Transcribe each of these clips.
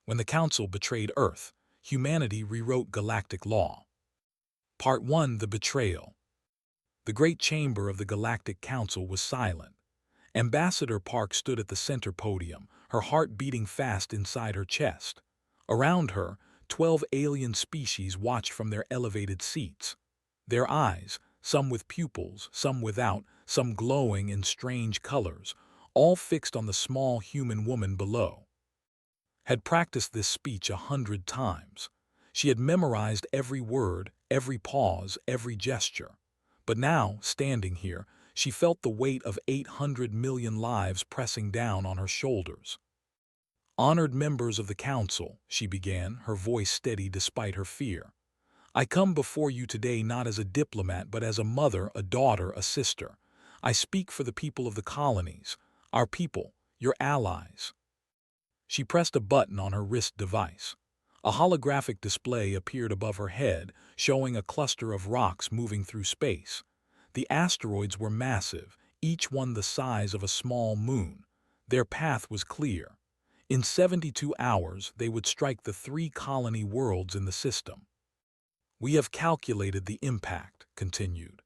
When the Council betrayed Earth, humanity rewrote galactic law. Part 1: The Betrayal. The great chamber of the Galactic Council was silent. Ambassador Park stood at the center podium, her heart beating fast inside her chest. Around her, 12 alien species watched from their elevated seats. Their eyes, some with pupils, some without, some glowing in strange colors, all fixed on the small human woman below. Had practiced this speech 100 times. She had memorized every word, every pause, every gesture. But now, standing here, she felt the weight of 800 million lives pressing down on her shoulders. "Honored members of the Council," she began, her voice steady despite her fear. "I come before you today not as a diplomat but as a mother, a daughter, a sister. I speak for the people of the colonies, our people, your allies." She pressed a button on her wrist device. A holographic display appeared above her head, showing a cluster of rocks moving through space. The asteroids were massive, each one the size of a small moon. Their path was clear. In 72 hours, they would strike the 3 colony worlds in the system. "We have calculated the impact," continued.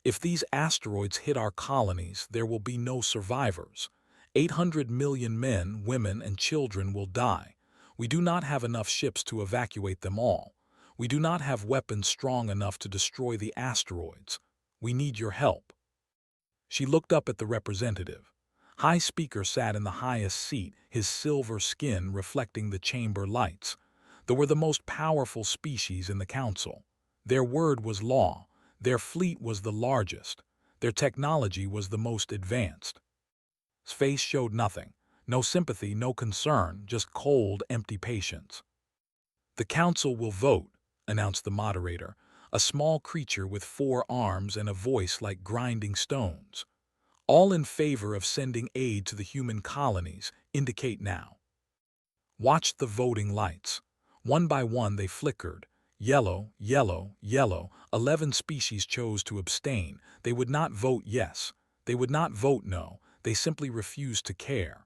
"If these asteroids hit our colonies, there will be no survivors. 800 million men, women, and children will die. We do not have enough ships to evacuate them all. We do not have weapons strong enough to destroy the asteroids. We need your help." She looked up at the representative. High Speaker sat in the highest seat, his silver skin reflecting the chamber lights. They were the most powerful species in the Council. Their word was law. Their fleet was the largest. Their technology was the most advanced. His face showed nothing. No sympathy, no concern, just cold, empty patience. "The Council will vote," announced the moderator, a small creature with 4 arms and a voice like grinding stones. "All in favor of sending aid to the human colonies, indicate now." Watched the voting lights. One by one they flickered. Yellow, yellow, yellow. 11 species chose to abstain. They would not vote yes. They would not vote no. They simply refused to care.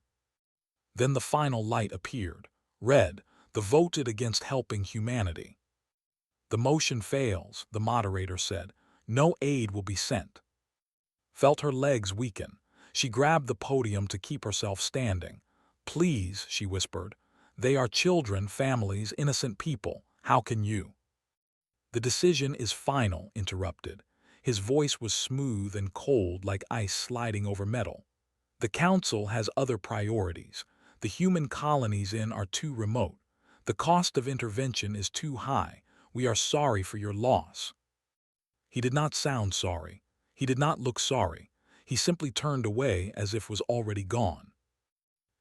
Then the final light appeared. Red, the voted against helping humanity. "The motion fails," the moderator said. "No aid will be sent." Felt her legs weaken. She grabbed the podium to keep herself standing. "Please," she whispered. "They are children, families, innocent people. How can you—" "The decision is final," interrupted. His voice was smooth and cold like ice sliding over metal. "The Council has other priorities. The human colonies are too remote. The cost of intervention is too high. We are sorry for your loss." He did not sound sorry. He did not look sorry. He simply turned away as if was already gone.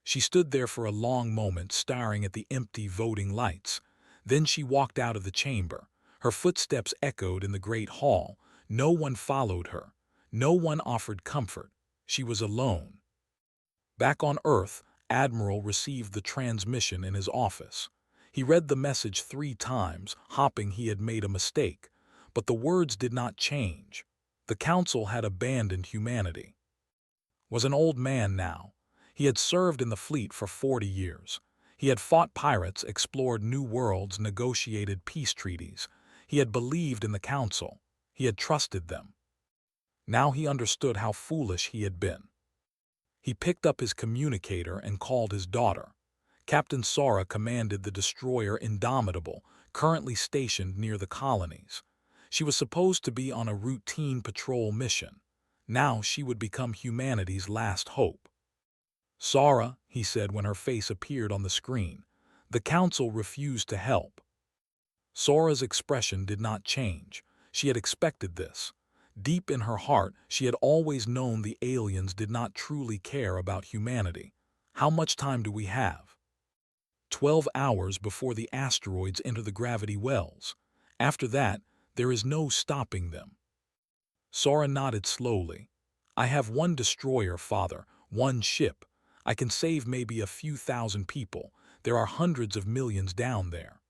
She stood there for a long moment staring at the empty voting lights. Then she walked out of the chamber. Her footsteps echoed in the great hall. No one followed her. No one offered comfort. She was alone. Back on Earth, Admiral received the transmission in his office. He read the message 3 times, hoping he had made a mistake. But the words did not change. The Council had abandoned humanity. Was an old man now. He had served in the fleet for 40 years. He had fought pirates, explored new worlds, negotiated peace treaties. He had believed in the Council. He had trusted them. Now he understood how foolish he had been. He picked up his communicator and called his daughter. Captain Sora commanded the destroyer Indomitable, currently stationed near the colonies. She was supposed to be on a routine patrol mission. Now she would become humanity's last hope. "Sora," he said when her face appeared on the screen. "The Council refused to help." Sora's expression did not change. She had expected this. Deep in her heart, she had always known the aliens did not truly care about humanity. "How much time do we have?" 12 hours before the asteroids enter the gravity wells. After that, there is no stopping them. Sora nodded slowly. "I have 1 destroyer, Father, 1 ship. I can save maybe a few thousand people. There are hundreds of millions down there."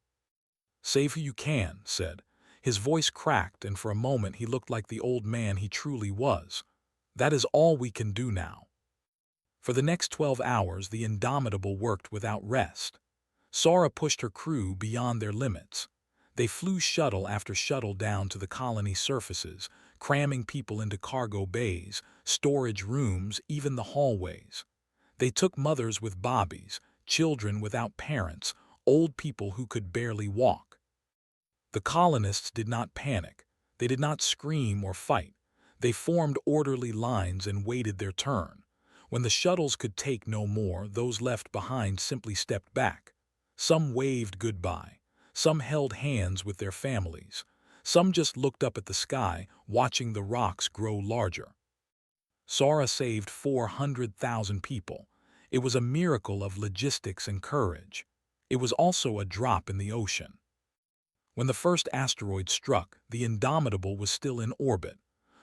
"Save who you can," said. His voice cracked, and for a moment he looked like the old man he truly was. "That is all we can do now." For the next 12 hours, the Indomitable worked without rest. Sora pushed her crew beyond their limits. They flew shuttle after shuttle down to the colony surfaces, cramming people into cargo bays, storage rooms, even the hallways. They took mothers with bobbies, children without parents, old people who could barely walk. The colonists did not panic. They did not scream or fight. They formed orderly lines and waited their turn. When the shuttles could take no more, those left behind simply stepped back. Some waved goodbye. Some held hands with their families. Some just looked up at the sky, watching the rocks grow larger. Sora saved 400,000 people. It was a miracle of logistics and courage. It was also a drop in the ocean. When the first asteroid struck, the Indomitable was still in orbit.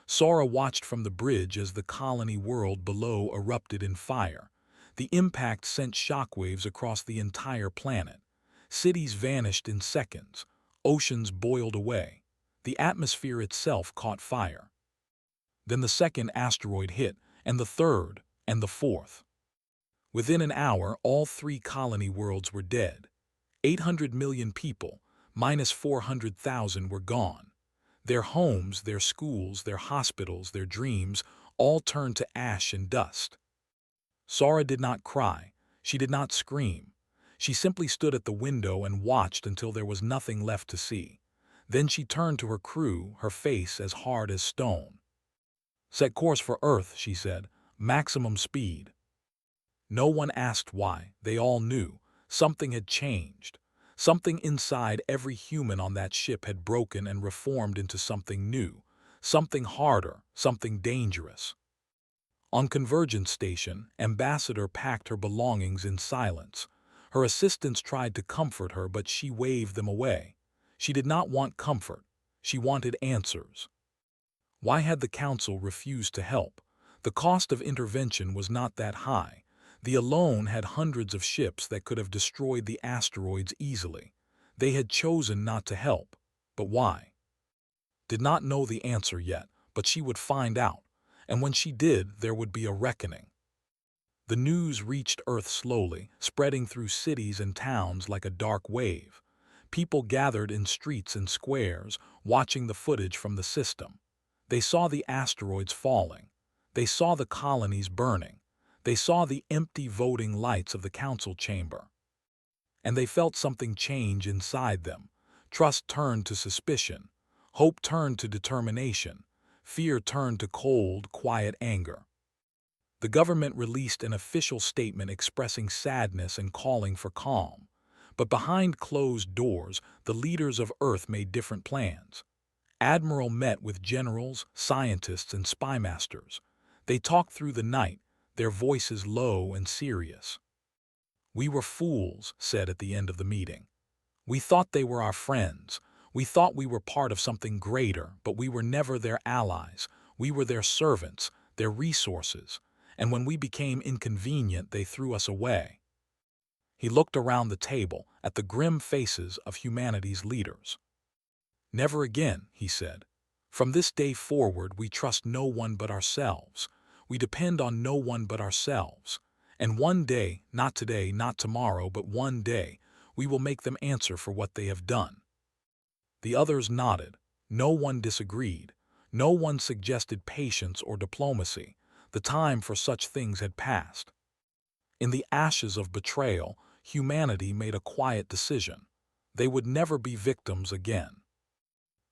Sora watched from the bridge as the colony world below erupted in fire. The impact sent shockwaves across the entire planet. Cities vanished in seconds. Oceans boiled away. The atmosphere itself caught fire. Then the second asteroid hit, and the third, and the fourth. Within an hour, all 3 colony worlds were dead. 800 million people, minus 400,000, were gone. Their homes, their schools, their hospitals, their dreams, all turned to ash and dust. Sora did not cry. She did not scream. She simply stood at the window and watched until there was nothing left to see. Then she turned to her crew, her face as hard as stone. "Set course for Earth," she said. "Maximum speed." No one asked why. They all knew. Something had changed. Something inside every human on that ship had broken and reformed into something new. Something harder, something dangerous. On Convergence Station, Ambassador packed her belongings in silence. Her assistants tried to comfort her, but she waved them away. She did not want comfort. She wanted answers. Why had the Council refused to help? The cost of intervention was not that high. The Alone had hundreds of ships that could have destroyed the asteroids easily. They had chosen not to help. But why? Did not know the answer yet, but she would find out. And when she did, there would be a reckoning. The news reached Earth slowly, spreading through cities and towns like a dark wave. People gathered in streets and squares, watching the footage from the system. They saw the asteroids falling. They saw the colonies burning. They saw the empty voting lights of the council chamber. And they felt something change inside them. Trust turned to suspicion. Hope turned to determination. Fear turned to cold, quiet anger. The government released an official statement expressing sadness and calling for calm. But behind closed doors, the leaders of Earth made different plans. Admiral met with generals, scientists, and spy masters. They talked through the night, their voices low and serious. "We were fools," said at the end of the meeting. "We thought they were our friends. We thought we were part of something greater, but we were never their allies. We were their servants, their resources. And when we became inconvenient, they threw us away." He looked around the table at the grim faces of humanity's leaders. "Never again," he said. "From this day forward, we trust no one but ourselves. We depend on no one but ourselves. And one day, not today, not tomorrow, but one day, we will make them answer for what they have done." The others nodded. No one disagreed. No one suggested patience or diplomacy. The time for such things had passed. In the ashes of betrayal, humanity made a quiet decision. They would never be victims again.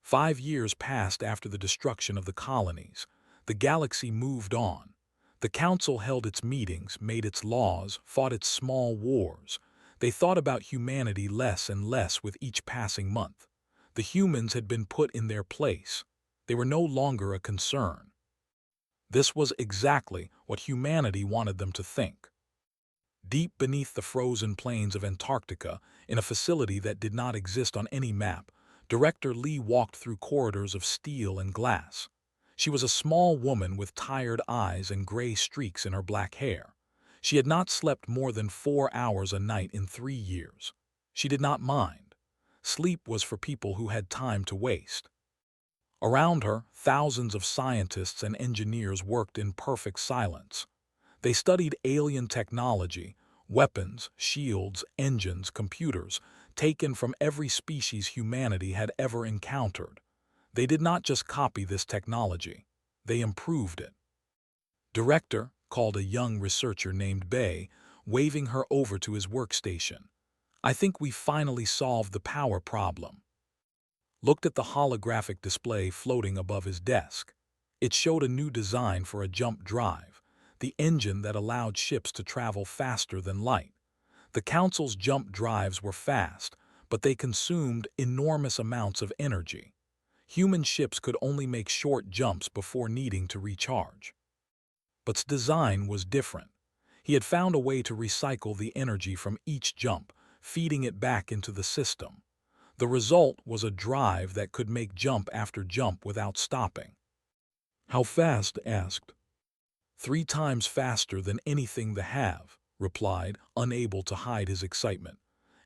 5 years passed after the destruction of the colonies. The galaxy moved on. The council held its meetings, made its laws, fought its small wars. They thought about humanity less and less with each passing month. The humans had been put in their place. They were no longer a concern. This was exactly what humanity wanted them to think. Deep beneath the frozen plains of Antarctica, in a facility that did not exist on any map, Director Lee walked through corridors of steel and glass. She was a small woman with tired eyes and gray streaks in her black hair. She had not slept more than 4 hours a night in 3 years. She did not mind. Sleep was for people who had time to waste. Around her, thousands of scientists and engineers worked in perfect silence. They studied alien technology, Weapons, shields, engines, computers, taken from every species humanity had ever encountered. They did not just copy this technology, they improved it. Director called a young researcher named Bay, waving her over to his workstation. I think we finally solved the power problem. Looked at the holographic display floating above his desk. It showed a new design for a jump drive, the engine that allowed ships to travel faster than light. The Council's jump drives were fast, but they consumed enormous amounts of energy. Human ships could only make short jumps before needing to recharge. But its design was different. He had found a way to recycle the energy from each jump, feeding it back into the system. The result was a drive that could make jump after jump without stopping. How fast? Asked. 3 times faster than anything the Have, replied, unable to hide his excitement.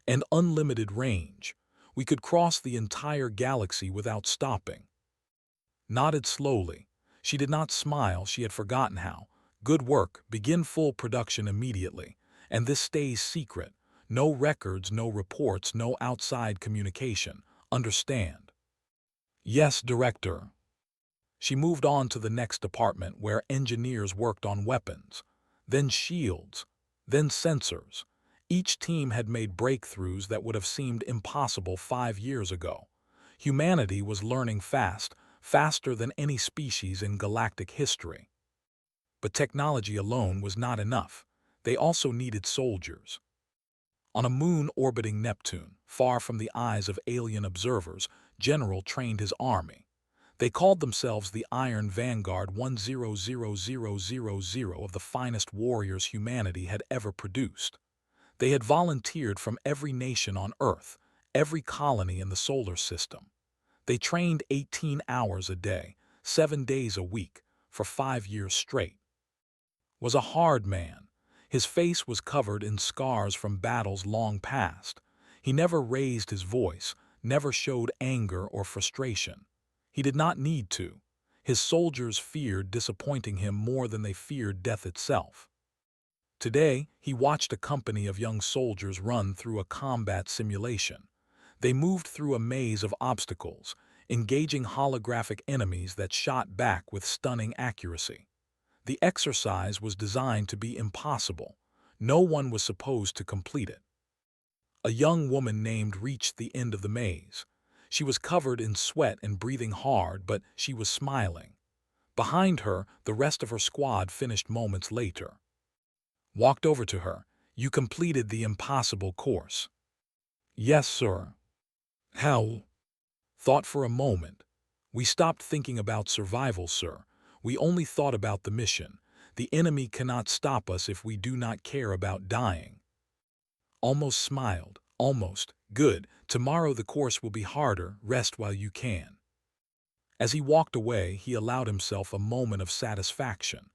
And unlimited range. We could cross the entire galaxy without stopping. Nodded slowly. She did not smile, she had forgotten how. Good work, begin full production immediately. And this stays secret. No records, no reports, no outside communication. Understand? Yes, Director. She moved on to the next department where engineers worked on weapons, then shields, then sensors. Each team had made breakthroughs that would have seemed impossible 5 years ago. Humanity was learning fast, faster than any species in galactic history. But technology alone was not enough. They also needed soldiers. On a moon orbiting Neptune, far from the eyes of alien observers, General trained his army. They called themselves the Iron Vanguard 100,000 of the finest warriors humanity had ever produced. They had volunteered from every nation on Earth, every colony in the solar system. They trained 18 hours a day, 7 days a week, for 5 years straight. Was a hard man. His face was covered in scars from battles long past. He never raised his voice, never showed anger or frustration. He did not need to. His soldiers feared disappointing him more than they feared death itself. Today, he watched a company of young soldiers run through a combat simulation. They moved through a maze of obstacles, engaging holographic enemies that shot back with stunning accuracy. The exercise was designed to be impossible. No one was supposed to complete it. A young woman named reached the end of the maze. She was covered in sweat and breathing hard, but she was smiling. Behind her, the rest of her squad finished moments later. Walked over to her. You completed the impossible course. Yes, sir. How? Thought for a moment. We stopped thinking about survival, sir. We only thought about the mission. The enemy cannot stop us if we do not care about dying. Almost smiled. Almost. Good. Tomorrow the course will be harder. Rest while you can. As he walked away, he allowed himself a moment of satisfaction.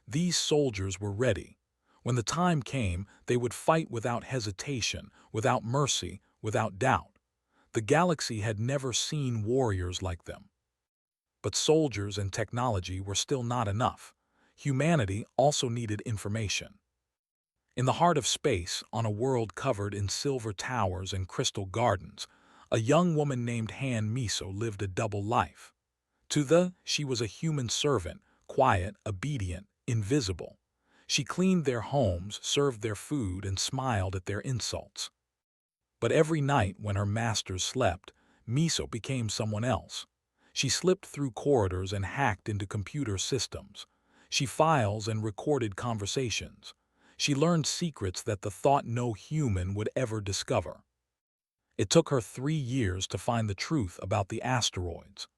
These soldiers were ready. When the time came, they would fight without hesitation, without mercy, without doubt. The galaxy had never seen warriors like them. But soldiers and technology were still not enough. Humanity also needed information. In the heart of space, on a world covered in silver towers and crystal gardens, a young woman named Han Miso lived a double life. She was a human servant, quiet, obedient, invisible. She cleaned their homes, served their food, and smiled at their insults. But every night when her masters slept, Miso became someone else. She slipped through corridors and hacked into computer systems. She files and recorded conversations. She learned secrets that the thought no human would ever discover. It took her 3 years to find the truth about the asteroids.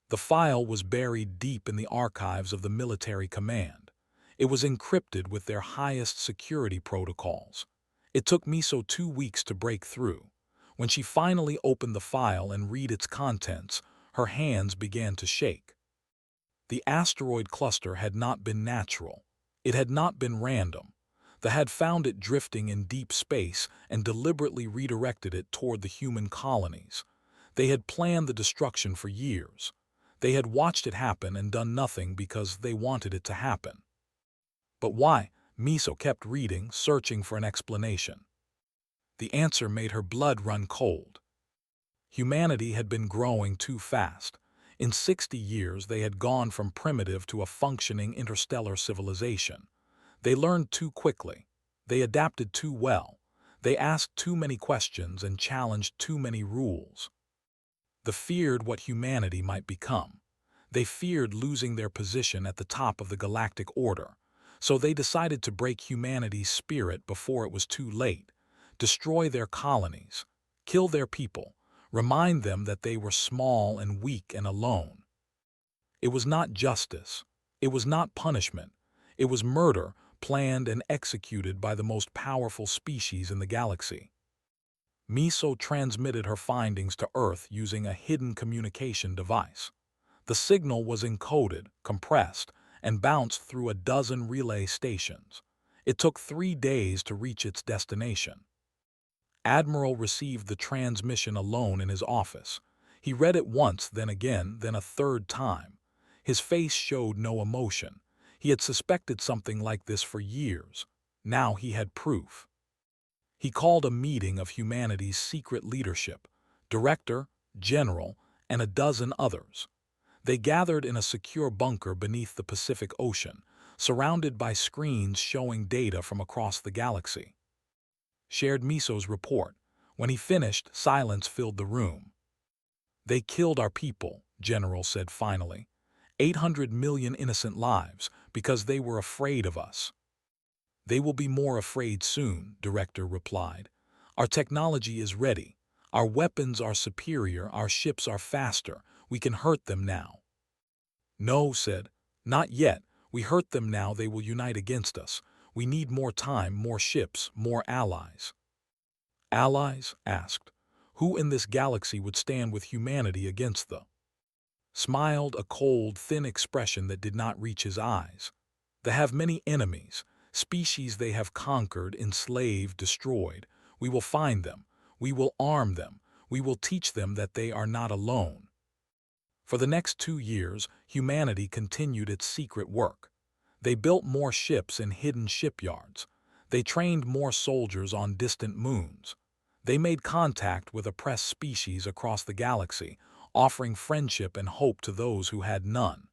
The file was buried deep in the archives of the military command. It was encrypted with their highest security protocols. It took Miso 2 weeks to break through. When she finally opened the file and read its contents, her hands began to shake. The asteroid cluster had not been natural. It had not been random. They had found it drifting in deep space and deliberately redirected it toward the human colonies. They had planned the destruction for years. They had watched it happen and done nothing because they wanted it to happen. But why? Miso kept reading, searching for an explanation. The answer made her blood run cold. Humanity had been growing too fast. In 60 years, they had gone from primitive to a functioning interstellar civilization. They learned too quickly. They adapted too well. They asked too many questions and challenged too many rules. They feared what humanity might become. They feared losing their position at the top of the galactic order. So they decided to break humanity's spirit before it was too late, destroy their colonies, kill their people, remind them that they were small and weak and alone. It was not justice. It was not punishment. It was murder, planned and executed by the most powerful species in the galaxy. Miso transmitted her findings to Earth using a hidden communication device. The signal was encoded, compressed, and bounced through a dozen relay stations. It took 3 days to reach its destination. Admiral received the transmission alone in his office. He read it once, then again, then a third time. His face showed no emotion. He had suspected something like this for years. Now he had proof. He called a meeting of humanity's secret leadership, director, general, and a dozen others. They gathered in a secure bunker beneath the Pacific Ocean, surrounded by screens showing data from across the galaxy. Shared Miso's report. When he finished, silence filled the room. "They killed our people," General said finally. 800 million innocent lives, because they were afraid of us. "They will be more afraid soon," Director replied. "Our technology is ready. Our weapons are superior, our ships are faster. We can hurt them now." "No," said. "Not yet. We hurt them now, they will unite against us. We need more time, more ships, more allies." "Allies?" asked. "Who in this galaxy would stand with humanity against the—" Smiled a cold, thin expression that did not reach his eyes. "They have many enemies, species they have conquered, enslaved, destroyed. We will find them. We will arm them. We will teach them that they are not alone." For the next 2 years, humanity continued its secret work. They built more ships in hidden shipyards. They trained more soldiers on distant moons. They made contact with oppressed species across the galaxy, offering friendship and hope to those who had none.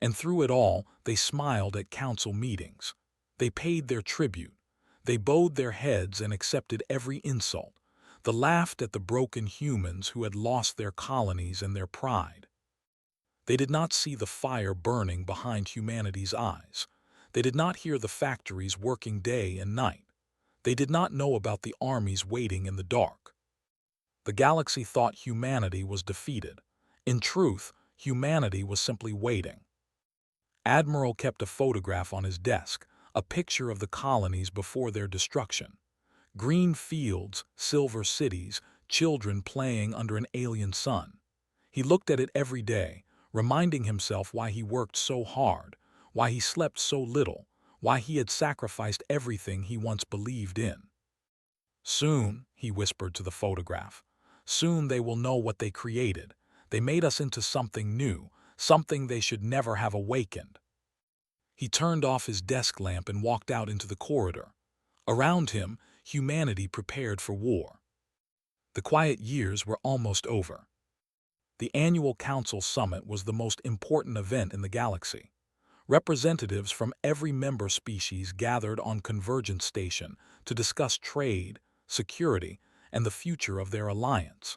And through it all, they smiled at council meetings. They paid their tribute. They bowed their heads and accepted every insult. They laughed at the broken humans who had lost their colonies and their pride. They did not see the fire burning behind humanity's eyes. They did not hear the factories working day and night. They did not know about the armies waiting in the dark. The galaxy thought humanity was defeated. In truth, humanity was simply waiting. Admiral kept a photograph on his desk, a picture of the colonies before their destruction. Green fields, silver cities, children playing under an alien sun. He looked at it every day, reminding himself why he worked so hard, why he slept so little, why he had sacrificed everything he once believed in. "Soon," he whispered to the photograph, "soon they will know what they created. They made us into something new, something they should never have awakened." He turned off his desk lamp and walked out into the corridor. Around him, humanity prepared for war. The quiet years were almost over. The annual Council Summit was the most important event in the galaxy. Representatives from every member species gathered on Convergence Station to discuss trade, security, and the future of their alliance.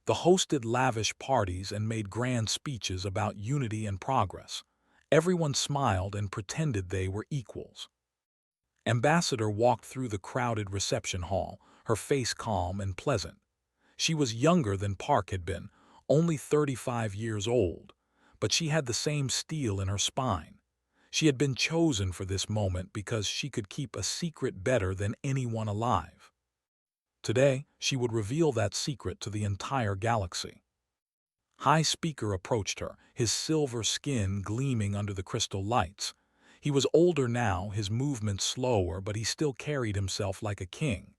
They hosted lavish parties and made grand speeches about unity and progress. Everyone smiled and pretended they were equals. Ambassador walked through the crowded reception hall, her face calm and pleasant. She was younger than Park had been, only 35 years old, but she had the same steel in her spine. She had been chosen for this moment because she could keep a secret better than anyone alive. Today, she would reveal that secret to the entire galaxy. High Speaker approached her, his silver skin gleaming under the crystal lights. He was older now, his movements slower, but he still carried himself like a king.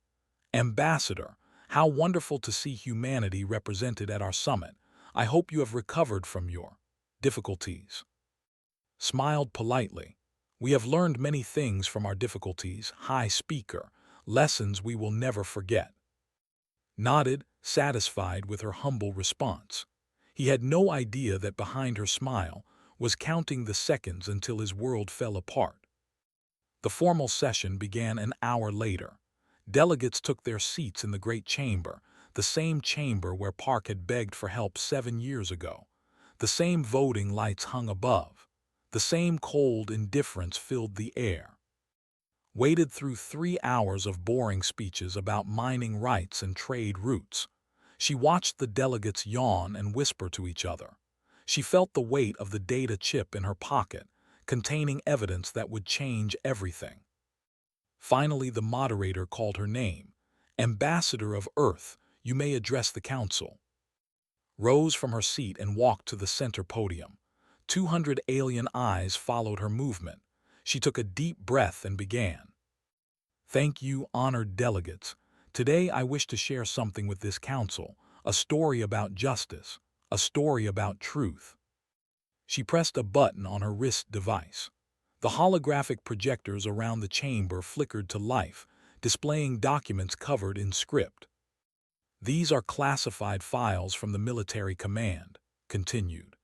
"Ambassador, how wonderful to see humanity represented at our summit. I hope you have recovered from your difficulties." Smiled politely. We have learned many things from our difficulties, High Speaker, lessons we will never forget. Nodded, satisfied with her humble response. He had no idea that behind her smile was counting the seconds until his world fell apart. The formal session began an hour later. Delegates took their seats in the great chamber, the same chamber where Park had begged for help 7 years ago. The same voting lights hung above. The same cold indifference filled the air. Waded through 3 hours of boring speeches about mining rights and trade routes. She watched the delegates yawn and whisper to each other. She felt the weight of the data chip in her pocket, containing evidence that would change everything. Finally, the moderator called her name. Ambassador of Earth, you may address the council. Rose from her seat and walked to the center podium. 200 alien eyes followed her movement. She took a deep breath and began. Thank you, honored delegates. Today I wish to share something with this council, a story about justice, a story about truth. She pressed a button on her wrist device. The holographic projectors around the chamber flickered to life, displaying documents covered in script. These are classified files from the military command, continued.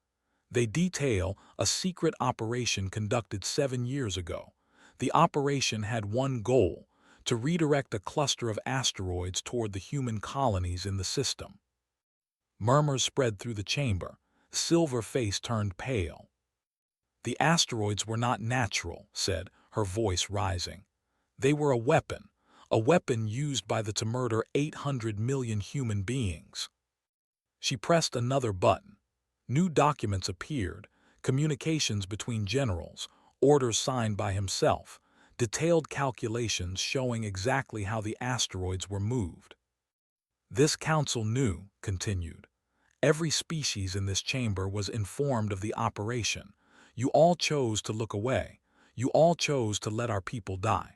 They detail a secret operation conducted 7 years ago. The operation had one goal: to redirect a cluster of asteroids toward the human colonies in the system. Murmurs spread through the chamber. Silver Face turned pale. The asteroids were not natural, said, her voice rising. They were a weapon used by them to murder 800 million human beings. She pressed another button. New documents appeared, communications between generals, orders signed by himself, detailed calculations showing exactly how the asteroids were moved. This council knew, continued. Every species in this chamber was informed of the operation. You all chose to look away. You all chose to let our people die.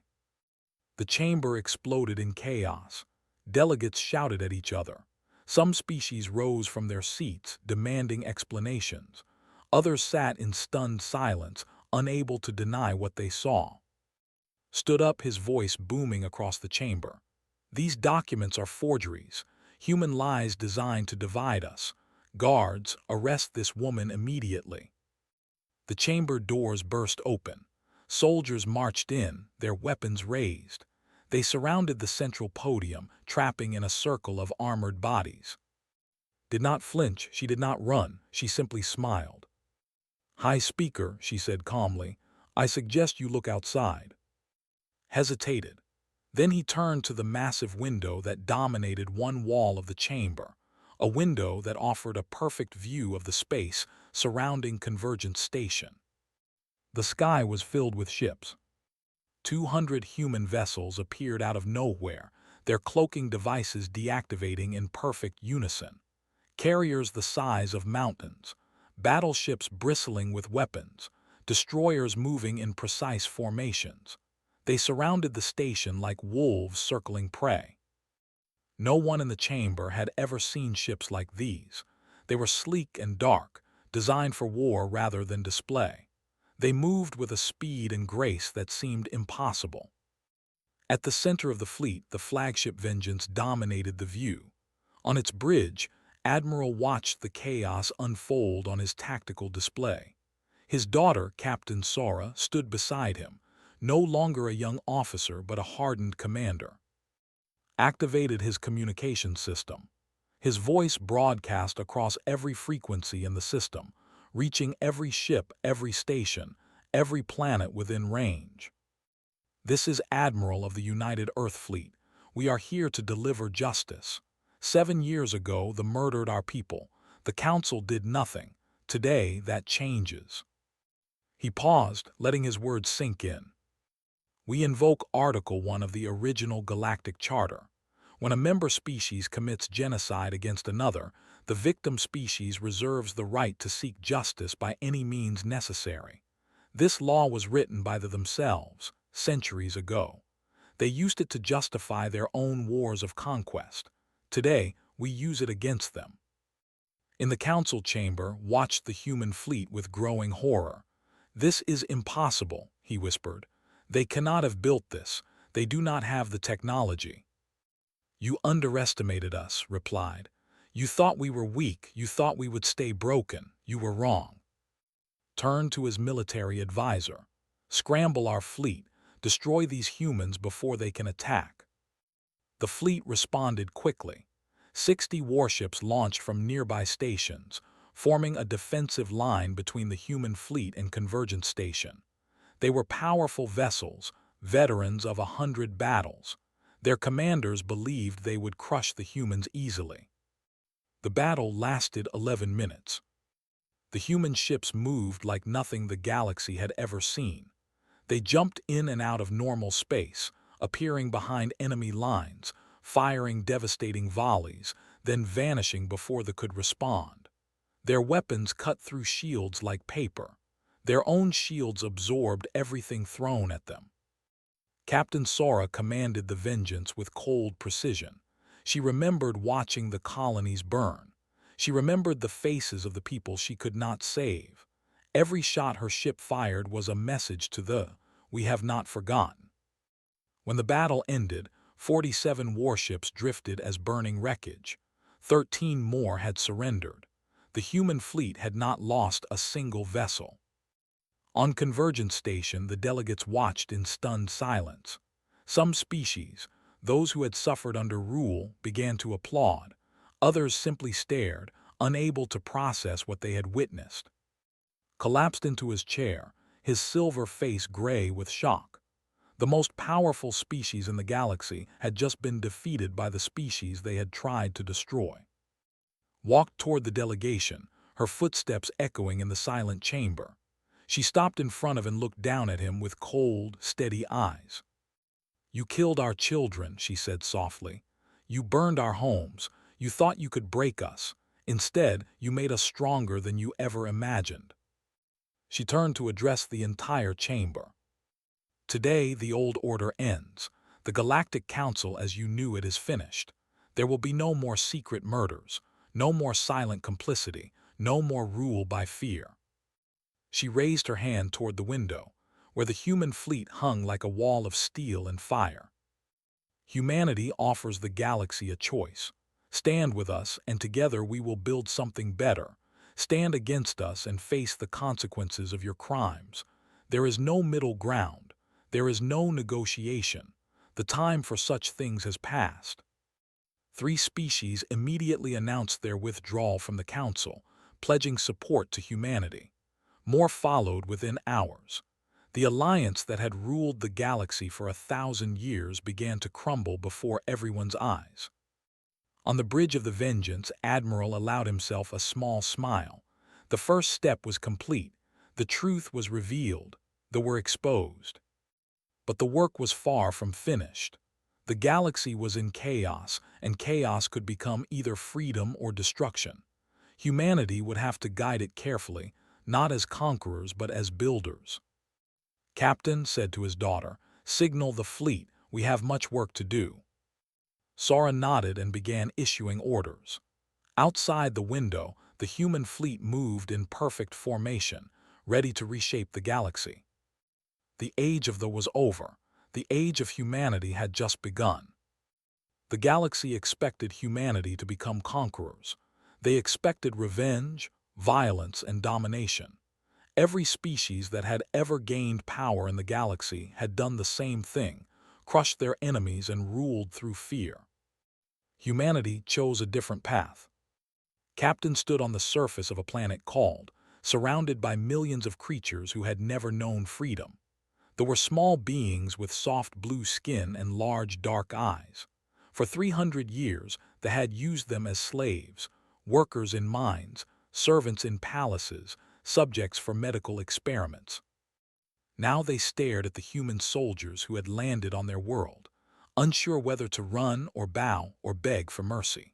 The chamber exploded in chaos. Delegates shouted at each other. Some species rose from their seats, demanding explanations. Others sat in stunned silence, unable to deny what they saw. Stood up, his voice booming across the chamber. These documents are forgeries, human lies designed to divide us. Guards, arrest this woman immediately. The chamber doors burst open. Soldiers marched in, their weapons raised. They surrounded the central podium, trapping in a circle of armored bodies. Did not flinch, she did not run, she simply smiled. High Speaker, she said calmly, I suggest you look outside. Hesitated. Then he turned to the massive window that dominated one wall of the chamber, a window that offered a perfect view of the space surrounding Convergence Station. The sky was filled with ships. 200 human vessels appeared out of nowhere, their cloaking devices deactivating in perfect unison. Carriers the size of mountains, battleships bristling with weapons, destroyers moving in precise formations. They surrounded the station like wolves circling prey. No one in the chamber had ever seen ships like these. They were sleek and dark, designed for war rather than display. They moved with a speed and grace that seemed impossible. At the center of the fleet, the flagship Vengeance dominated the view. On its bridge, Admiral watched the chaos unfold on his tactical display. His daughter, Captain Sora, stood beside him, no longer a young officer but a hardened commander. Activated his communication system. His voice broadcast across every frequency in the system, reaching every ship, every station, every planet within range. This is Admiral of the United Earth Fleet. We are here to deliver justice. 7 years ago, they murdered our people. The Council did nothing. Today, that changes. He paused, letting his words sink in. We invoke Article 1 of the original Galactic Charter. When a member species commits genocide against another, the victim species reserves the right to seek justice by any means necessary. This law was written by themselves, centuries ago. They used it to justify their own wars of conquest. Today, we use it against them. In the council chamber, watched the human fleet with growing horror. This is impossible, he whispered. "They cannot have built this. They do not have the technology." "You underestimated us," replied. "You thought we were weak. You thought we would stay broken. You were wrong." Turned to his military advisor. "Scramble our fleet. Destroy these humans before they can attack." The fleet responded quickly. 60 warships launched from nearby stations, forming a defensive line between the human fleet and Convergence Station. They were powerful vessels, veterans of 100 battles. Their commanders believed they would crush the humans easily. The battle lasted 11 minutes. The human ships moved like nothing the galaxy had ever seen. They jumped in and out of normal space, appearing behind enemy lines, firing devastating volleys, then vanishing before they could respond. Their weapons cut through shields like paper. Their own shields absorbed everything thrown at them. Captain Sora commanded the Vengeance with cold precision. She remembered watching the colonies burn. She remembered the faces of the people she could not save. Every shot her ship fired was a message to "We have not forgotten." When the battle ended, 47 warships drifted as burning wreckage. 13 more had surrendered. The human fleet had not lost a single vessel. On Convergence Station, the delegates watched in stunned silence. Some species, those who had suffered under rule, began to applaud. Others simply stared, unable to process what they had witnessed. Collapsed into his chair, his silver face gray with shock. The most powerful species in the galaxy had just been defeated by the species they had tried to destroy. Walked toward the delegation, her footsteps echoing in the silent chamber. She stopped in front of and looked down at him with cold, steady eyes. "You killed our children," she said softly. "You burned our homes. You thought you could break us. Instead, you made us stronger than you ever imagined." She turned to address the entire chamber. "Today, the old order ends. The Galactic Council as you knew it is finished. There will be no more secret murders, no more silent complicity, no more rule by fear." She raised her hand toward the window, where the human fleet hung like a wall of steel and fire. "Humanity offers the galaxy a choice. Stand with us, and together we will build something better. Stand against us and face the consequences of your crimes. There is no middle ground. There is no negotiation. The time for such things has passed." 3 species immediately announced their withdrawal from the Council, pledging support to humanity. More followed within hours. The alliance that had ruled the galaxy for 1,000 years began to crumble before everyone's eyes. On the bridge of the Vengeance, Admiral allowed himself a small smile. The first step was complete. The truth was revealed. They were exposed. But the work was far from finished. The galaxy was in chaos, and chaos could become either freedom or destruction. Humanity would have to guide it carefully, not as conquerors but as builders. "Captain," said to his daughter, "signal the fleet. We have much work to do." Sora nodded and began issuing orders. Outside the window, the human fleet moved in perfect formation, ready to reshape the galaxy. The age of the was over. The age of humanity had just begun. The galaxy expected humanity to become conquerors. They expected revenge, violence, and domination. Every species that had ever gained power in the galaxy had done the same thing, crushed their enemies and ruled through fear. Humanity chose a different path. Captain stood on the surface of a planet called, surrounded by millions of creatures who had never known freedom. There were small beings with soft blue skin and large dark eyes. For 300 years, they had used them as slaves, workers in mines, servants in palaces, subjects for medical experiments. Now they stared at the human soldiers who had landed on their world, unsure whether to run or bow or beg for mercy.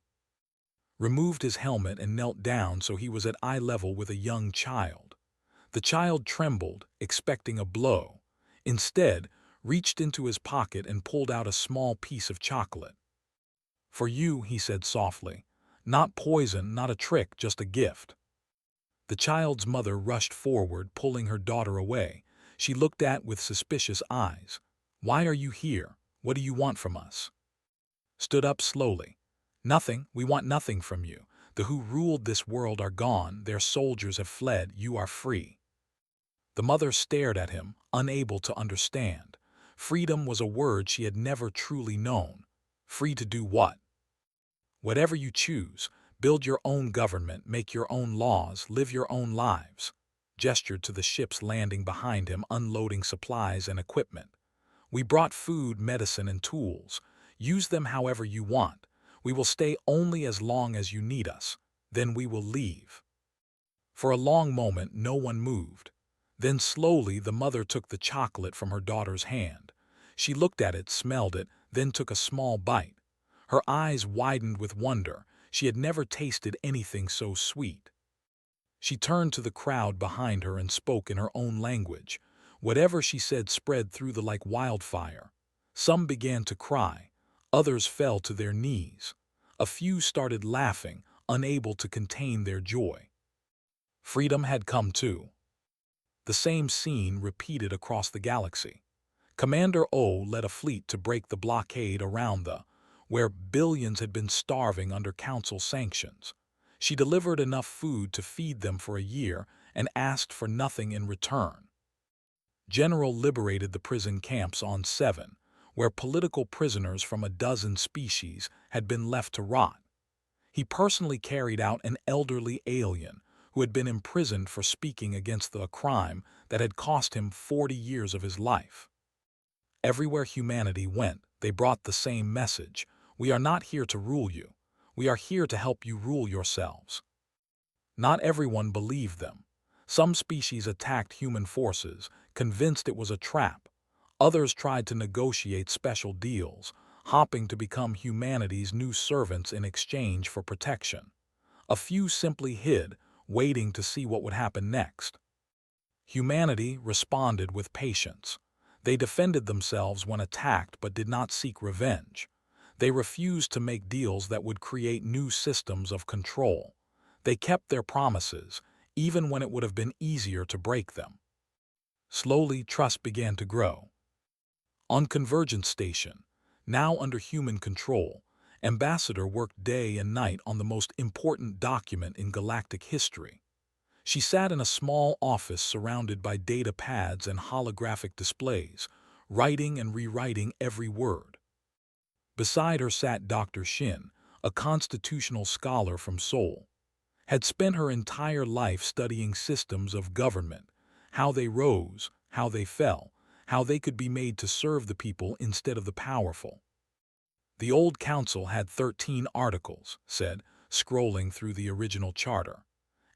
Removed his helmet and knelt down so he was at eye level with a young child. The child trembled, expecting a blow. Instead, reached into his pocket and pulled out a small piece of chocolate. "For you," he said softly. "Not poison, not a trick, just a gift." The child's mother rushed forward, pulling her daughter away. She looked at with suspicious eyes. "Why are you here? What do you want from us?" Stood up slowly. "Nothing, we want nothing from you. The who ruled this world are gone, their soldiers have fled, you are free." The mother stared at him, unable to understand. Freedom was a word she had never truly known. Free to do what? "Whatever you choose. Build your own government, make your own laws, live your own lives." Gestured to the ships landing behind him, unloading supplies and equipment. "We brought food, medicine, and tools. Use them however you want. We will stay only as long as you need us. Then we will leave." For a long moment, no one moved. Then slowly the mother took the chocolate from her daughter's hand. She looked at it, smelled it, then took a small bite. Her eyes widened with wonder. She had never tasted anything so sweet. She turned to the crowd behind her and spoke in her own language. Whatever she said spread through the like wildfire. Some began to cry. Others fell to their knees. A few started laughing, unable to contain their joy. Freedom had come too. The same scene repeated across the galaxy. Commander O led a fleet to break the blockade around where billions had been starving under council sanctions. She delivered enough food to feed them for a year and asked for nothing in return. General liberated the prison camps on 7, where political prisoners from a dozen species had been left to rot. He personally carried out an elderly alien who had been imprisoned for speaking against a crime that had cost him 40 years of his life. Everywhere humanity went, they brought the same message: "We are not here to rule you. We are here to help you rule yourselves." Not everyone believed them. Some species attacked human forces, convinced it was a trap. Others tried to negotiate special deals, hoping to become humanity's new servants in exchange for protection. A few simply hid, waiting to see what would happen next. Humanity responded with patience. They defended themselves when attacked but did not seek revenge. They refused to make deals that would create new systems of control. They kept their promises, even when it would have been easier to break them. Slowly, trust began to grow. On Convergence Station, now under human control, Ambassador worked day and night on the most important document in galactic history. She sat in a small office surrounded by data pads and holographic displays, writing and rewriting every word. Beside her sat Dr. Shin, a constitutional scholar from Seoul. Had spent her entire life studying systems of government, how they rose, how they fell, how they could be made to serve the people instead of the powerful. The old council had 13 articles, said, scrolling through the original charter.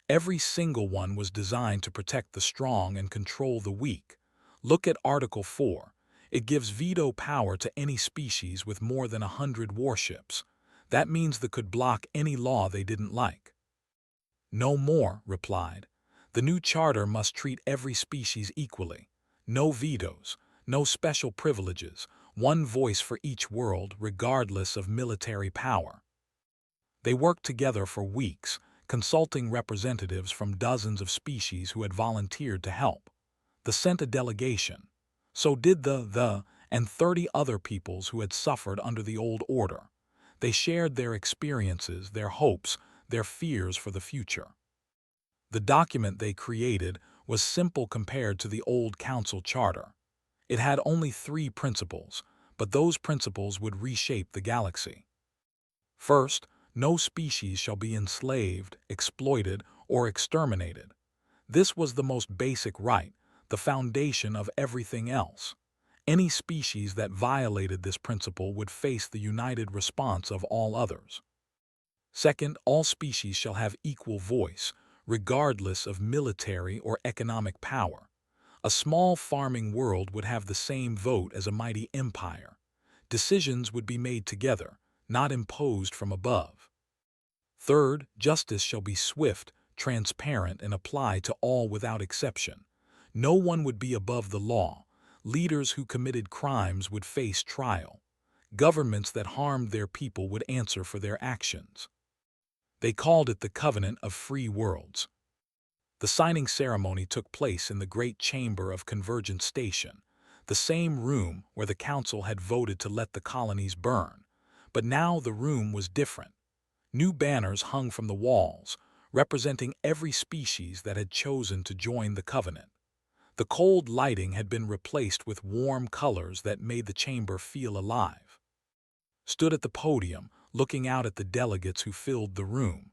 Every single one was designed to protect the strong and control the weak. Look at Article 4. It gives veto power to any species with more than 100 warships. That means they could block any law they didn't like. "No more," replied. "The new charter must treat every species equally. No vetoes, no special privileges, one voice for each world, regardless of military power." They worked together for weeks, consulting representatives from dozens of species who had volunteered to help. They sent a delegation. So did and 30 other peoples who had suffered under the old order. They shared their experiences, their hopes, their fears for the future. The document they created was simple compared to the old council charter. It had only 3 principles, but those principles would reshape the galaxy. First, no species shall be enslaved, exploited, or exterminated. This was the most basic right, the foundation of everything else. Any species that violated this principle would face the united response of all others. Second, all species shall have equal voice, regardless of military or economic power. A small farming world would have the same vote as a mighty empire. Decisions would be made together, not imposed from above. Third, justice shall be swift, transparent, and apply to all without exception. No one would be above the law. Leaders who committed crimes would face trial. Governments that harmed their people would answer for their actions. They called it the Covenant of Free Worlds. The signing ceremony took place in the great chamber of Convergence Station, the same room where the council had voted to let the colonies burn. But now the room was different. New banners hung from the walls, representing every species that had chosen to join the covenant. The cold lighting had been replaced with warm colors that made the chamber feel alive. Stood at the podium, looking out at the delegates who filled the room.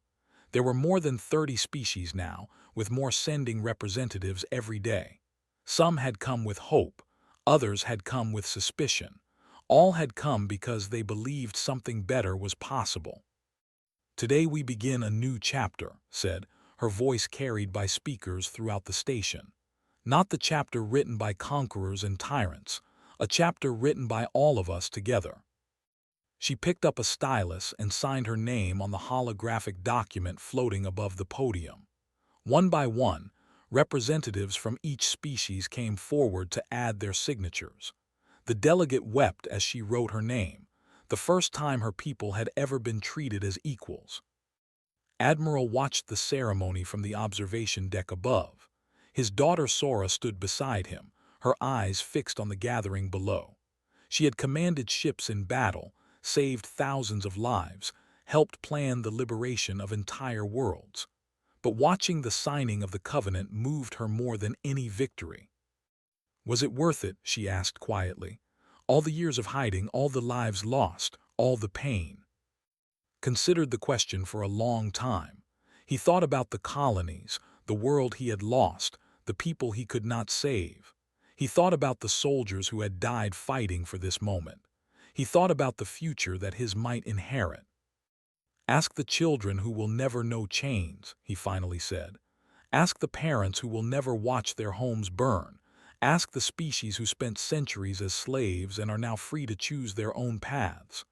There were more than 30 species now, with more sending representatives every day. Some had come with hope, others had come with suspicion. All had come because they believed something better was possible. "Today we begin a new chapter," said, her voice carried by speakers throughout the station. "Not the chapter written by conquerors and tyrants, a chapter written by all of us together." She picked up a stylus and signed her name on the holographic document floating above the podium. One by one, representatives from each species came forward to add their signatures. The delegate wept as she wrote her name, the first time her people had ever been treated as equals. Admiral watched the ceremony from the observation deck above. His daughter Sora stood beside him, her eyes fixed on the gathering below. She had commanded ships in battle, saved thousands of lives, helped plan the liberation of entire worlds. But watching the signing of the covenant moved her more than any victory. "Was it worth it?" she asked quietly. "All the years of hiding, all the lives lost, all the pain?" Considered the question for a long time. He thought about the colonies, the world he had lost, the people he could not save. He thought about the soldiers who had died fighting for this moment. He thought about the future that his might inherit. "Ask the children who will never know chains," he finally said. "Ask the parents who will never watch their homes burn. Ask the species who spent centuries as slaves and are now free to choose their own paths."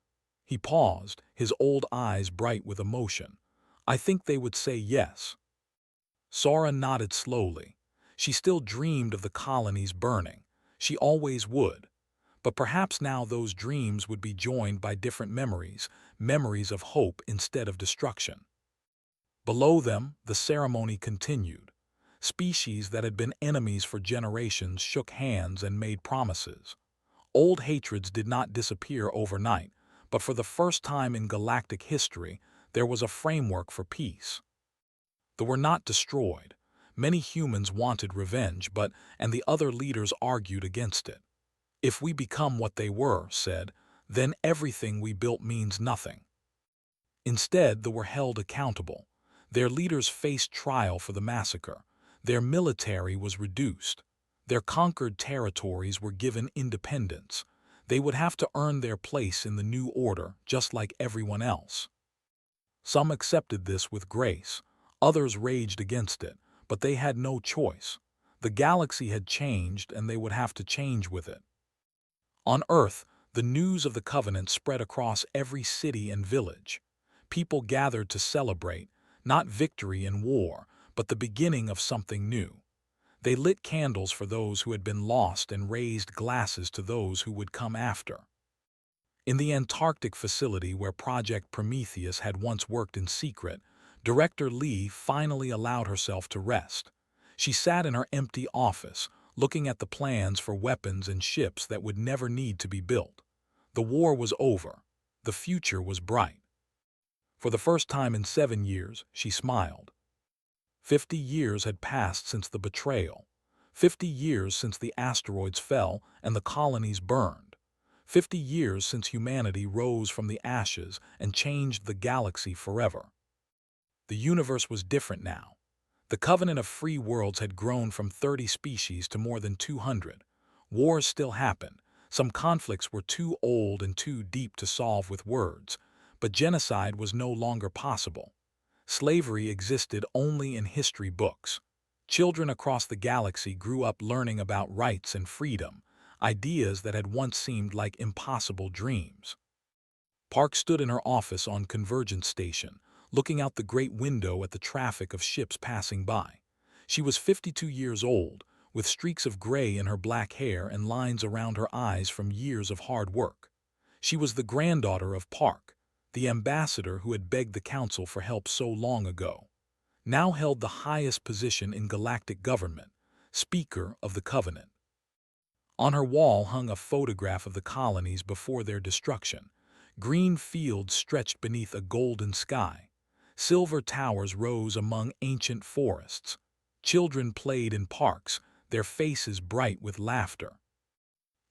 He paused, his old eyes bright with emotion. "I think they would say yes." Sora nodded slowly. She still dreamed of the colonies burning. She always would. But perhaps now those dreams would be joined by different memories, memories of hope instead of destruction. Below them, the ceremony continued. Species that had been enemies for generations shook hands and made promises. Old hatreds did not disappear overnight, but for the first time in galactic history, there was a framework for peace. They were not destroyed. Many humans wanted revenge, and the other leaders argued against it. "If we become what they were," said, "then everything we built means nothing." Instead, they were held accountable. Their leaders faced trial for the massacre. Their military was reduced. Their conquered territories were given independence. They would have to earn their place in the new order, just like everyone else. Some accepted this with grace. Others raged against it, but they had no choice. The galaxy had changed, and they would have to change with it. On Earth, the news of the covenant spread across every city and village. People gathered to celebrate, not victory in war, but the beginning of something new. They lit candles for those who had been lost and raised glasses to those who would come after. In the Antarctic facility where Project Prometheus had once worked in secret, Director Lee finally allowed herself to rest. She sat in her empty office, looking at the plans for weapons and ships that would never need to be built. The war was over. The future was bright. For the first time in 7 years, she smiled. 50 years had passed since the betrayal. 50 years since the asteroids fell and the colonies burned. 50 years since humanity rose from the ashes and changed the galaxy forever. The universe was different now. The Covenant of Free Worlds had grown from 30 species to more than 200. Wars still happened. Some conflicts were too old and too deep to solve with words, but genocide was no longer possible. Slavery existed only in history books. Children across the galaxy grew up learning about rights and freedom, ideas that had once seemed like impossible dreams. Park stood in her office on Convergence Station, looking out the great window at the traffic of ships passing by. She was 52 years old, with streaks of gray in her black hair and lines around her eyes from years of hard work. She was the granddaughter of Park, the ambassador who had begged the council for help so long ago. now held the highest position in galactic government, Speaker of the Covenant. On her wall hung a photograph of the colonies before their destruction. Green fields stretched beneath a golden sky. Silver towers rose among ancient forests. Children played in parks, their faces bright with laughter.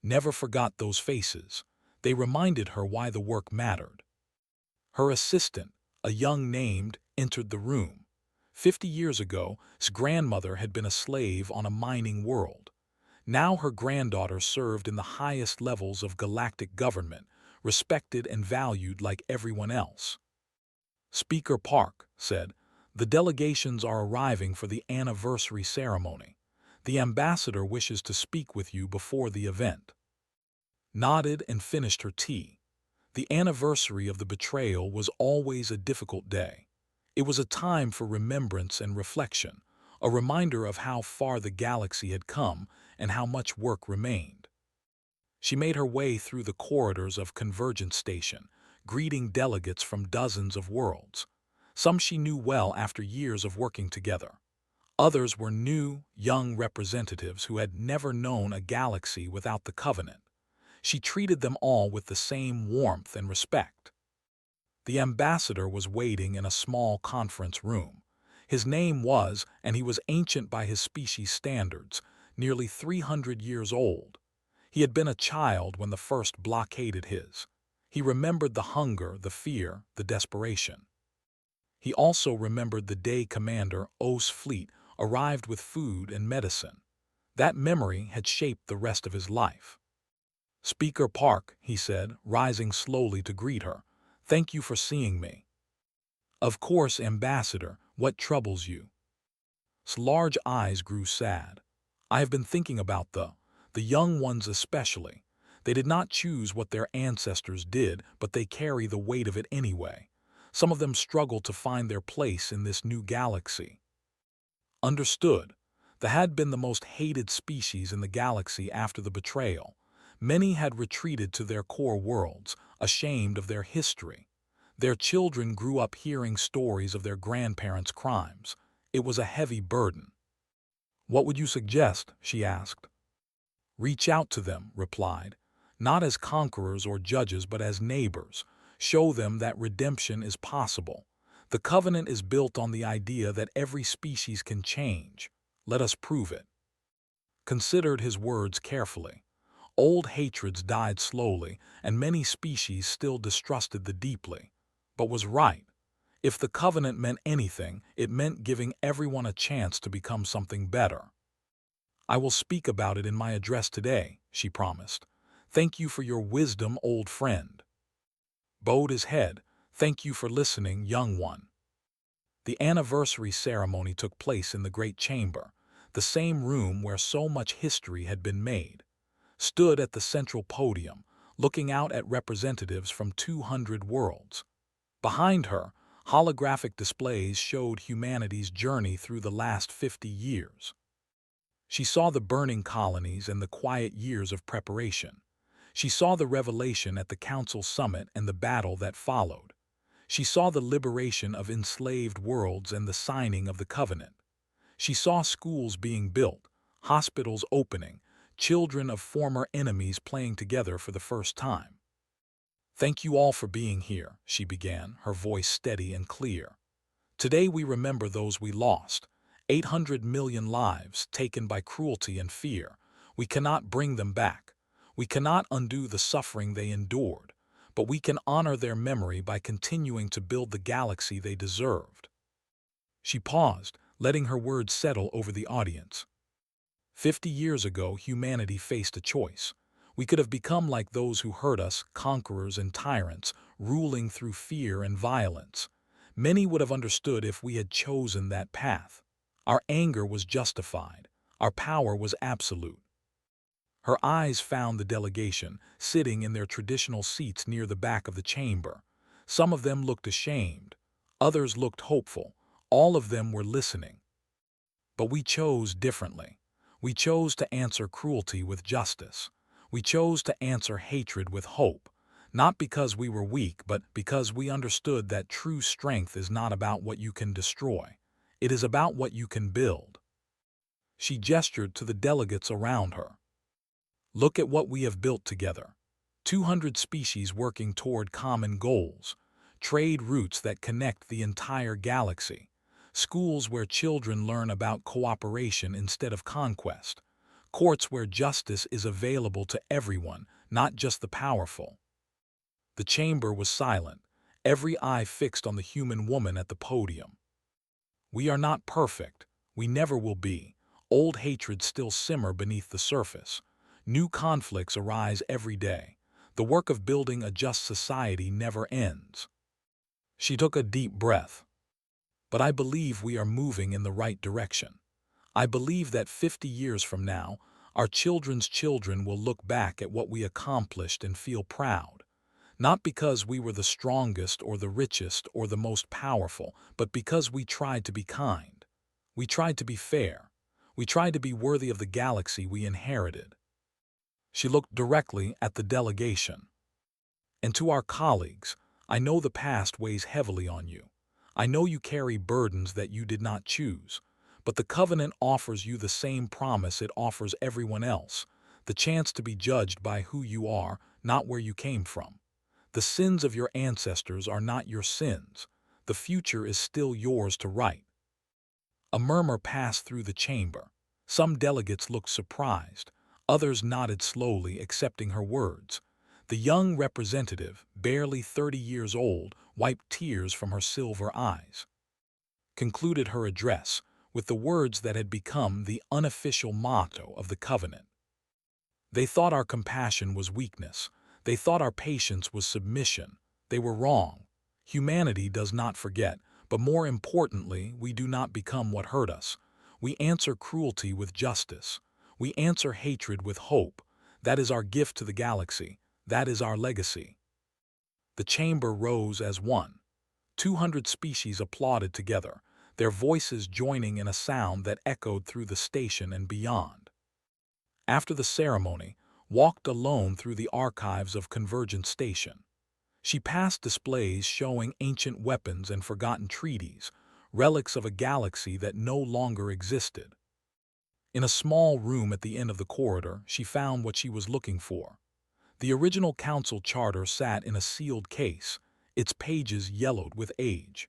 Never forgot those faces. They reminded her why the work mattered. Her assistant, a young named, entered the room. 50 years ago, his grandmother had been a slave on a mining world. Now her granddaughter served in the highest levels of galactic government, respected and valued like everyone else. Speaker Park said, "The delegations are arriving for the anniversary ceremony. The ambassador wishes to speak with you before the event." Nodded and finished her tea. The anniversary of the betrayal was always a difficult day. It was a time for remembrance and reflection, a reminder of how far the galaxy had come and how much work remained. She made her way through the corridors of Convergence Station, greeting delegates from dozens of worlds. Some she knew well after years of working together. Others were new, young representatives who had never known a galaxy without the Covenant. She treated them all with the same warmth and respect. The ambassador was waiting in a small conference room. His name was, and he was ancient by his species standards, nearly 300 years old. He had been a child when the first blockaded his. He remembered the hunger, the fear, the desperation. He also remembered the day Commander O's fleet arrived with food and medicine. That memory had shaped the rest of his life. "Speaker Park," he said, rising slowly to greet her, "thank you for seeing me." "Of course, Ambassador, what troubles you?" His large eyes grew sad. "I have been thinking about the young ones especially. They did not choose what their ancestors did, but they carry the weight of it anyway. Some of them struggle to find their place in this new galaxy." Understood. They had been the most hated species in the galaxy after the betrayal. Many had retreated to their core worlds, ashamed of their history. Their children grew up hearing stories of their grandparents' crimes. It was a heavy burden. "What would you suggest?" she asked. "Reach out to them," replied, "not as conquerors or judges but as neighbors. Show them that redemption is possible. The Covenant is built on the idea that every species can change. Let us prove it." Considered his words carefully. Old hatreds died slowly, and many species still distrusted the deeply. But was right. If the Covenant meant anything, it meant giving everyone a chance to become something better. "I will speak about it in my address today," she promised. "Thank you for your wisdom, old friend." Bowed his head. "Thank you for listening, young one." The anniversary ceremony took place in the Great Chamber, the same room where so much history had been made. Stood at the central podium, looking out at representatives from 200 worlds. Behind her, holographic displays showed humanity's journey through the last 50 years. She saw the burning colonies and the quiet years of preparation. She saw the revelation at the Council Summit and the battle that followed. She saw the liberation of enslaved worlds and the signing of the Covenant. She saw schools being built, hospitals opening, children of former enemies playing together for the first time. "Thank you all for being here," she began, her voice steady and clear. "Today we remember those we lost. 800 million lives taken by cruelty and fear. We cannot bring them back. We cannot undo the suffering they endured, but we can honor their memory by continuing to build the galaxy they deserved." She paused, letting her words settle over the audience. 50 years ago, humanity faced a choice. We could have become like those who hurt us, conquerors and tyrants, ruling through fear and violence. Many would have understood if we had chosen that path. Our anger was justified. Our power was absolute. Her eyes found the delegation, sitting in their traditional seats near the back of the chamber. Some of them looked ashamed. Others looked hopeful. All of them were listening. But we chose differently. We chose to answer cruelty with justice. We chose to answer hatred with hope, not because we were weak, but because we understood that true strength is not about what you can destroy. It is about what you can build. She gestured to the delegates around her. Look at what we have built together. 200 species working toward common goals, trade routes that connect the entire galaxy, schools where children learn about cooperation instead of conquest, courts where justice is available to everyone, not just the powerful. The chamber was silent, every eye fixed on the human woman at the podium. We are not perfect. We never will be. Old hatreds still simmer beneath the surface. New conflicts arise every day. The work of building a just society never ends. She took a deep breath. But I believe we are moving in the right direction. I believe that 50 years from now, our children's children will look back at what we accomplished and feel proud. Not because we were the strongest or the richest or the most powerful, but because we tried to be kind. We tried to be fair. We tried to be worthy of the galaxy we inherited. She looked directly at the delegation. And to our colleagues, I know the past weighs heavily on you. I know you carry burdens that you did not choose, but the Covenant offers you the same promise it offers everyone else, the chance to be judged by who you are, not where you came from. The sins of your ancestors are not your sins. The future is still yours to write. A murmur passed through the chamber. Some delegates looked surprised. Others nodded slowly, accepting her words. The young representative, barely 30 years old, wiped tears from her silver eyes. Concluded her address with the words that had become the unofficial motto of the Covenant. They thought our compassion was weakness. They thought our patience was submission. They were wrong. Humanity does not forget, but more importantly, we do not become what hurt us. We answer cruelty with justice. We answer hatred with hope. That is our gift to the galaxy. That is our legacy. The chamber rose as one. 200 species applauded together, their voices joining in a sound that echoed through the station and beyond. After the ceremony, walked alone through the archives of Convergence Station. She passed displays showing ancient weapons and forgotten treaties, relics of a galaxy that no longer existed. In a small room at the end of the corridor, she found what she was looking for. The original council charter sat in a sealed case, its pages yellowed with age.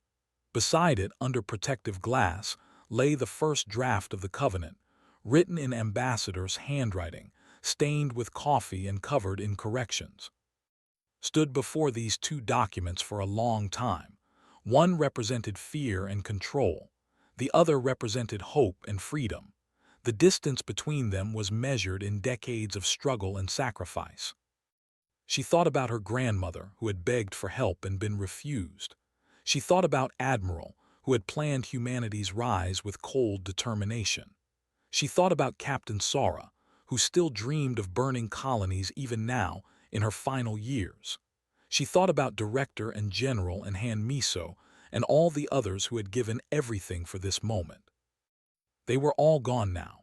Beside it, under protective glass, lay the first draft of the Covenant, written in ambassadors' handwriting, stained with coffee and covered in corrections. Stood before these two documents for a long time. One represented fear and control. The other represented hope and freedom. The distance between them was measured in decades of struggle and sacrifice. She thought about her grandmother, who had begged for help and been refused. She thought about Admiral, who had planned humanity's rise with cold determination. She thought about Captain Sara, who still dreamed of burning colonies even now in her final years. She thought about Director and General and Han Miso and all the others who had given everything for this moment. They were all gone now.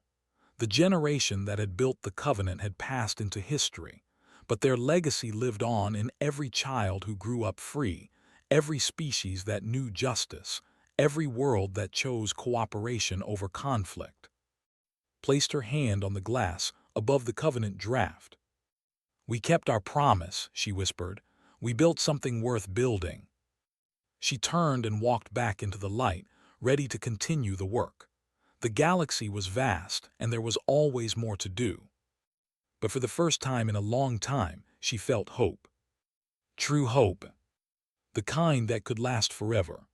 The generation that had built the Covenant had passed into history, but their legacy lived on in every child who grew up free, every species that knew justice, every world that chose cooperation over conflict. Placed her hand on the glass above the Covenant draft. "We kept our promise," she whispered. "We built something worth building." She turned and walked back into the light, ready to continue the work. The galaxy was vast, and there was always more to do. But for the first time in a long time, she felt hope. True hope. The kind that could last forever.